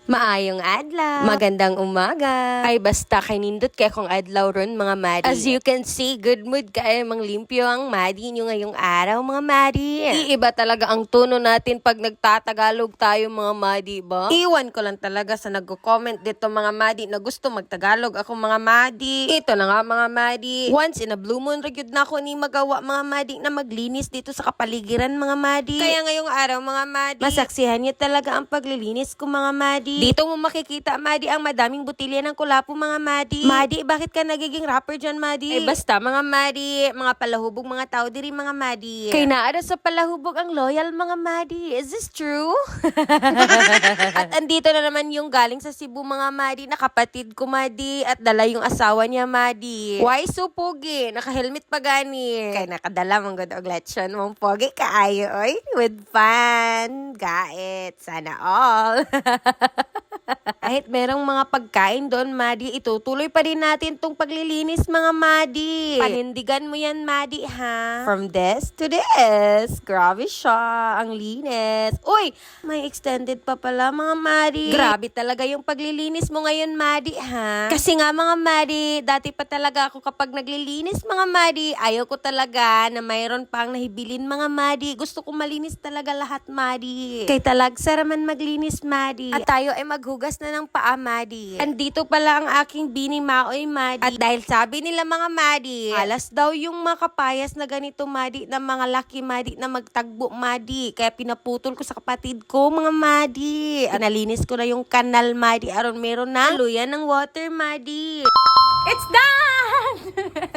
Maayong adlaw. Magandang umaga. Ay basta kay nindot kay kong adlaw ron mga madi. As you can see, good mood kay mang limpyo ang madi nyo ngayong araw mga madi. Iiba talaga ang tono natin pag nagtatagalog tayo mga madi ba? Iwan ko lang talaga sa nagko-comment dito mga madi na gusto magtagalog ako mga madi. Ito na nga mga madi. Once in a blue moon magyud na ako ni magawa mga madi na maglinis dito sa kapaligiran mga madi. Kaya ngayong araw mga madi, masaksihan niyo talaga ang paglilinis ko mga madi. Dito mo makikita, Madi, ang madaming butilya ng kulapo, mga Madi. Madi, bakit ka nagiging rapper dyan, Madi? Basta, mga Madi, mga palahubog, mga tao diri, mga Madi. Kay naada sa palahubog ang loyal, mga Madi. Is this true? At andito na naman yung galing sa Cebu, mga Madi, na kapatid ko, Madi, at dala yung asawa niya, Madi. Why so pogi? Naka-helmet pa gani. Kay nakadala mong good og lechon mong pogi kaayo, oy. With fun. Gait. Sana all. Kahit merong mga pagkain doon, Madi, itutuloy pa din natin tong paglilinis, mga Madi. Panindigan mo yan, Madi, ha? From this to this. Grabe siya. Ang linis. Uy, may extended pa pala, mga Madi. Grabe talaga yung paglilinis mo ngayon, Madi, ha? Kasi nga, mga Madi, dati pa talaga ako kapag naglilinis, mga Madi, ayaw ko talaga na mayroon pang nahibilin, mga Madi. Gusto ko malinis talaga lahat, Madi. Kay talag saraman maglinis, Madi. At tayo ay maghugas na ng paa, Madi. Andito pala ang aking bini maoy, Madi. At dahil sabi nila mga Madi, alas daw yung makapayas na ganito, Madi, na mga laki, Madi, na magtagbo, Madi. Kaya pinaputol ko sa kapatid ko, mga Madi. Nalinis ko na yung kanal, Madi. Aron meron na luyan ng water, Madi. It's done!